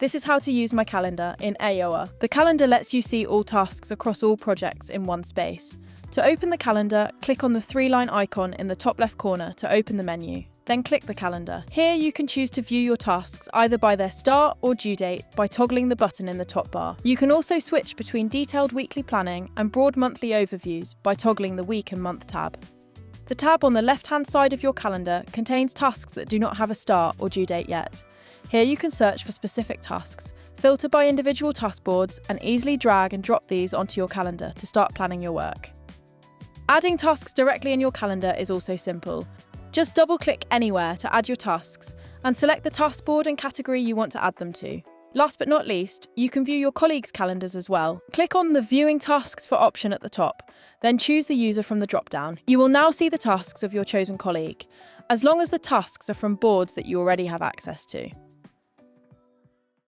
This is how to use my calendar in Ayoa. The calendar lets you see all tasks across all projects in one space. To open the calendar, click on the 3-line icon in the top left corner to open the menu. Then click the calendar. Here you can choose to view your tasks either by their start or due date by toggling the button in the top bar. You can also switch between detailed weekly planning and broad monthly overviews by toggling the week and month tab. The tab on the left-hand side of your calendar contains tasks that do not have a start or due date yet. Here you can search for specific tasks, filter by individual task boards, and easily drag and drop these onto your calendar to start planning your work. Adding tasks directly in your calendar is also simple. Just double-click anywhere to add your tasks and select the task board and category you want to add them to. Last but not least, you can view your colleagues' calendars as well. Click on the Viewing Tasks for option at the top, then choose the user from the drop-down. You will now see the tasks of your chosen colleague, as long as the tasks are from boards that you already have access to.